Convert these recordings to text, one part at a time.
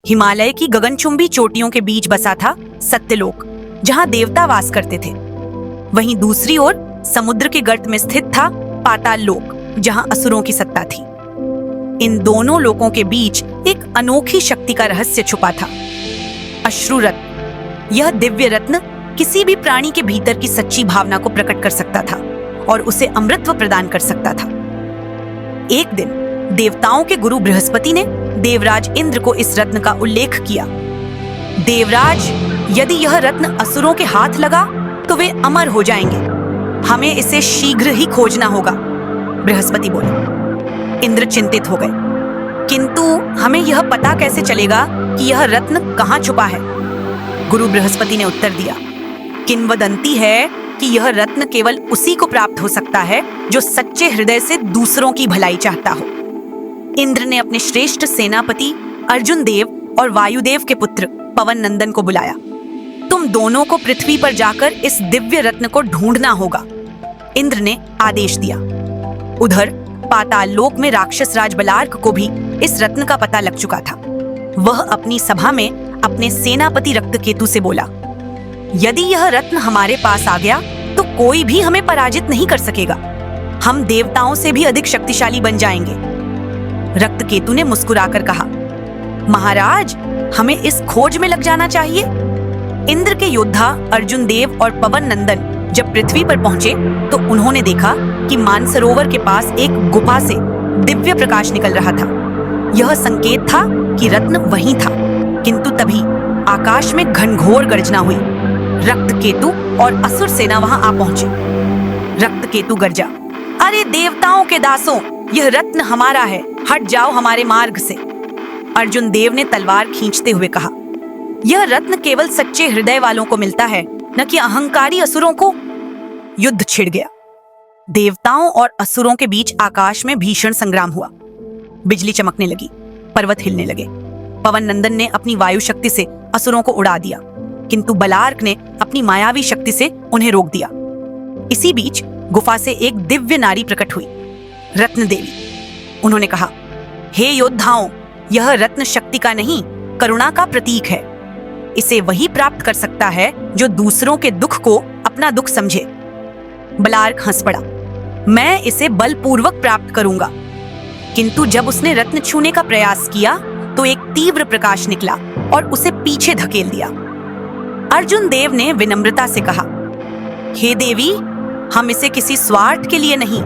हिमालय की गगनचुंबी चोटियों के बीच बसा था सत्यलोक, जहां देवता वास करते थे। वहीं दूसरी ओर समुद्र के गर्त में स्थित था पाताल लोक, जहां असुरों की सत्ता थी। इन दोनों लोकों के बीच एक अनोखी शक्ति का रहस्य छुपा था, अश्रु रत्न। यह दिव्य रत्न किसी भी प्राणी के भीतर की सच्ची भावना को प्रकट कर सकता था और उसे अमृतत्व प्रदान कर सकता था। एक दिन देवताओं के गुरु बृहस्पति ने देवराज इंद्र को इस रत्न का उल्लेख किया। देवराज, यदि यह रत्न असुरों के हाथ लगा तो वे अमर हो जाएंगे। हमें इसे शीघ्र ही खोजना होगा, बृहस्पति बोले। इंद्र चिंतित हो गए, किंतु हमें यह पता कैसे चलेगा कि यह रत्न कहाँ छुपा है? गुरु बृहस्पति ने उत्तर दिया, किंवदंती है कि यह रत्न केवल उसी को प्राप्त हो सकता है जो सच्चे हृदय से दूसरों की भलाई चाहता हो। इंद्र ने अपने श्रेष्ठ सेनापति अर्जुन देव और वायुदेव के पुत्र पवन नंदन को बुलाया। तुम दोनों को पृथ्वी पर जाकर इस दिव्य रत्न को ढूंढना होगा, इंद्र ने आदेश दिया। उधर पाताल लोक में राक्षस राज बलार्क को भी इस रत्न का पता लग चुका था। वह अपनी सभा में अपने सेनापति रक्तकेतु से बोला, यदि यह रत्न हमारे पास आ गया तो कोई भी हमें पराजित नहीं कर सकेगा। हम देवताओं से भी अधिक शक्तिशाली बन जाएंगे। रक्तकेतु ने मुस्कुराकर कहा, महाराज, हमें इस खोज में लग जाना चाहिए। इंद्र के योद्धा अर्जुन देव और पवन नंदन जब पृथ्वी पर पहुंचे तो उन्होंने देखा कि मानसरोवर के पास एक गुफा से दिव्य प्रकाश निकल रहा था। यह संकेत था कि रत्न वहीं था। किंतु तभी आकाश में घनघोर गर्जना हुई। रक्तकेतु और असुर सेना वहां आ पहुंचे। रक्तकेतु गर्जा, अरे देवताओं के दासों, यह रत्न हमारा है, हट जाओ हमारे मार्ग से। अर्जुन देव ने तलवार खींचते हुए कहा, यह रत्न केवल सच्चे हृदय वालों को मिलता है, न कि अहंकारी असुरों को। युद्ध छिड़ गया। देवताओं और असुरों के बीच आकाश में भीषण संग्राम हुआ। बिजली चमकने लगी, पर्वत हिलने लगे। पवन नंदन ने अपनी वायु शक्ति से असुरों को उड़ा दिया, किंतु बलार्क ने अपनी मायावी शक्ति से उन्हें रोक दिया। इसी बीच गुफा से एक दिव्य नारी प्रकट हुई, रत्न देवी। उन्होंने कहा, हे योद्धाओं, यह रत्न शक्ति का नहीं, करुणा का प्रतीक है। इसे वही प्राप्त कर सकता है जो दूसरों के दुख को अपना दुख समझे। बलार्क हंस पड़ा, मैं इसे बलपूर्वक प्राप्त करूंगा। किंतु जब उसने रत्न छूने का प्रयास किया तो एक तीव्र प्रकाश निकला और उसे पीछे धकेल दिया। अर्जुन देव ने विनम्रता से कहा, हे देवी, हम इसे किसी स्वार्थ के लिए नहीं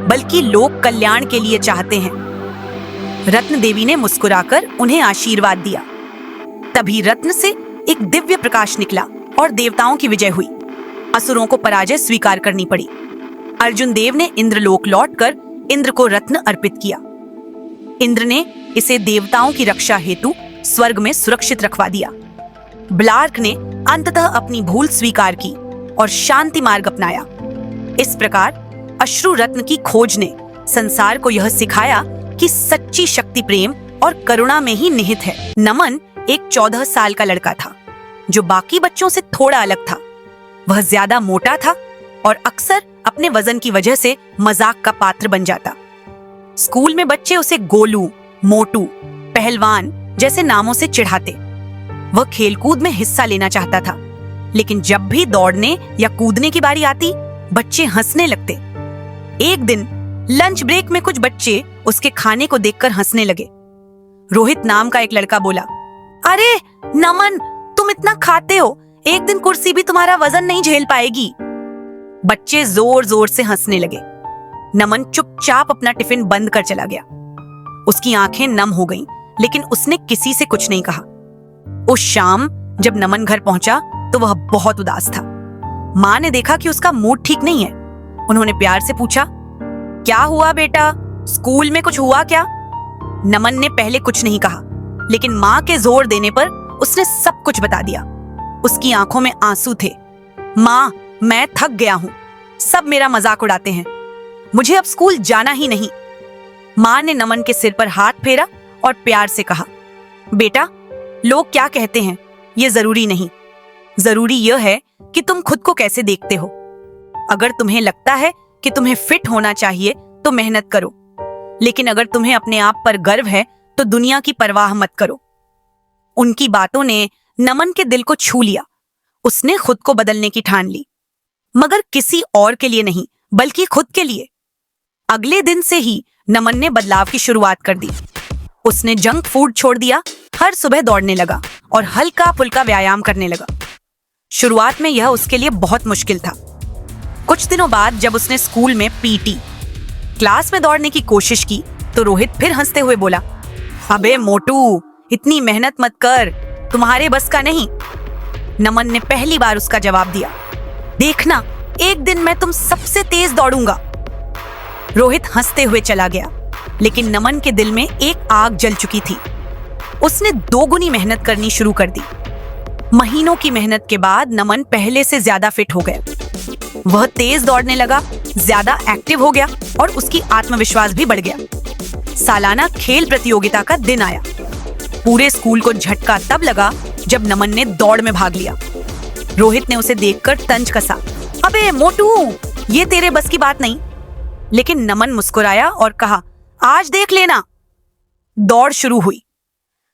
बल्कि लोक कल्याण के लिए चाहते हैं। रत्न देवी ने मुस्कुराकर उन्हें आशीर्वाद दिया। तभी रत्न से एक दिव्य प्रकाश निकला और देवताओं की विजय हुई। असुरों को पराजय स्वीकार करनी पड़ी। अर्जुन देव ने इंद्रलोक लौटकर इंद्र को रत्न अर्पित किया। इंद्र ने इसे देवताओं की रक्षा हेतु स्वर्ग में सुरक्षित रखवा दिया। बलार्क ने अंततः अपनी भूल स्वीकार की और शांति मार्ग अपनाया। इस प्रकार अश्रु रत्न की खोज ने संसार को यह सिखाया कि सच्ची शक्ति प्रेम और करुणा में ही निहित है। नमन एक 14 साल का लड़का था जो बाकी बच्चों से थोड़ा अलग था। वह ज्यादा मोटा था और अक्सर अपने वजन की वजह से मजाक का पात्र बन जाता। स्कूल में बच्चे उसे गोलू, मोटू, पहलवान जैसे नामों से चिढ़ाते। वह खेलकूद में हिस्सा लेना चाहता था, लेकिन जब भी दौड़ने या कूदने की बारी आती, बच्चे हंसने लगते। एक दिन लंच ब्रेक में कुछ बच्चे उसके खाने को देखकर हंसने लगे। रोहित नाम का एक लड़का बोला, अरे नमन, तुम इतना खाते हो, एक दिन कुर्सी भी तुम्हारा वजन नहीं झेल पाएगी। बच्चे जोर जोर से हंसने लगे। नमन चुपचाप अपना टिफिन बंद कर चला गया। उसकी आंखें नम हो गईं, लेकिन उसने किसी से कुछ नहीं कहा। उस शाम जब नमन घर पहुंचा तो वह बहुत उदास था। माँ ने देखा कि उसका मूड ठीक नहीं है। उन्होंने प्यार से पूछा, क्या हुआ बेटा, स्कूल में कुछ हुआ क्या? नमन ने पहले कुछ नहीं कहा, लेकिन माँ के जोर देने पर उसने सब कुछ बता दिया। उसकी आंखों में आंसू थे। माँ, मैं थक गया हूँ, सब मेरा मजाक उड़ाते हैं, मुझे अब स्कूल जाना ही नहीं। माँ ने नमन के सिर पर हाथ फेरा और प्यार से कहा, बेटा, लोग क्या कहते हैं ये जरूरी नहीं, जरूरी यह है कि तुम खुद को कैसे देखते हो। अगर तुम्हें लगता है कि तुम्हें फिट होना चाहिए तो मेहनत करो, लेकिन अगर तुम्हें अपने आप पर गर्व है तो दुनिया की परवाह मत करो। उनकी बातों ने नमन के दिल को छू लिया। उसने खुद को बदलने की ठान ली, मगर किसी और के लिए नहीं, बल्कि खुद के लिए। अगले दिन से ही नमन ने बदलाव की शुरुआत कर दी। उसने जंक फूड छोड़ दिया, हर सुबह दौड़ने लगा और हल्का फुल्का व्यायाम करने लगा। शुरुआत में यह उसके लिए बहुत मुश्किल था। कुछ दिनों बाद जब उसने स्कूल में पीटी क्लास में दौड़ने की कोशिश की तो रोहित फिर हंसते हुए बोला, अबे मोटू, इतनी मेहनत मत कर, तुम्हारे बस का नहीं। नमन ने पहली बार उसका जवाब दिया, देखना, एक दिन मैं तुम सबसे तेज दौड़ूंगा। रोहित हंसते हुए चला गया, लेकिन नमन के दिल में एक आग जल चुकी थी। उसने दोगुनी मेहनत करनी शुरू कर दी। महीनों की मेहनत के बाद नमन पहले से ज्यादा फिट हो गया। वह तेज दौड़ने लगा, ज्यादा एक्टिव हो गया और उसकी आत्मविश्वास भी बढ़ गया। सालाना खेल प्रतियोगिता का दिन आया। पूरे स्कूल को झटका तब लगा जब नमन ने दौड़ में भाग लिया। रोहित ने उसे देखकर तंज कसा, अबे मोटू, ये तेरे बस की बात नहीं। लेकिन नमन मुस्कुराया और कहा, आज देख लेना। दौड़ शुरू हुई।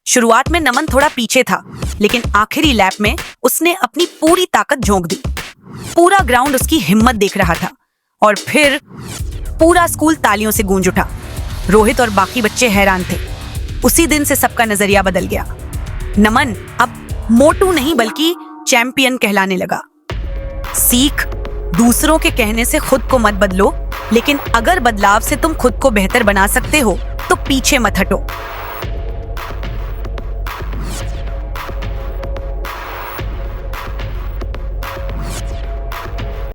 शुरुआत में नमन थोड़ा पीछे था, लेकिन आखिरी लैप में उसने अपनी पूरी ताकत झोंक दी। पूरा ग्राउंड उसकी हिम्मत देख रहा था और फिर पूरा स्कूल तालियों से गूंज उठा। रोहित और बाकी बच्चे हैरान थे। उसी दिन से सबका नजरिया बदल गया। नमन अब मोटू नहीं बल्कि चैंपियन कहलाने लगा। सीख, दूसरों के कहने से खुद को मत बदलो, लेकिन अगर बदलाव से तुम खुद को बेहतर बना सकते हो तो पीछे मत हटो।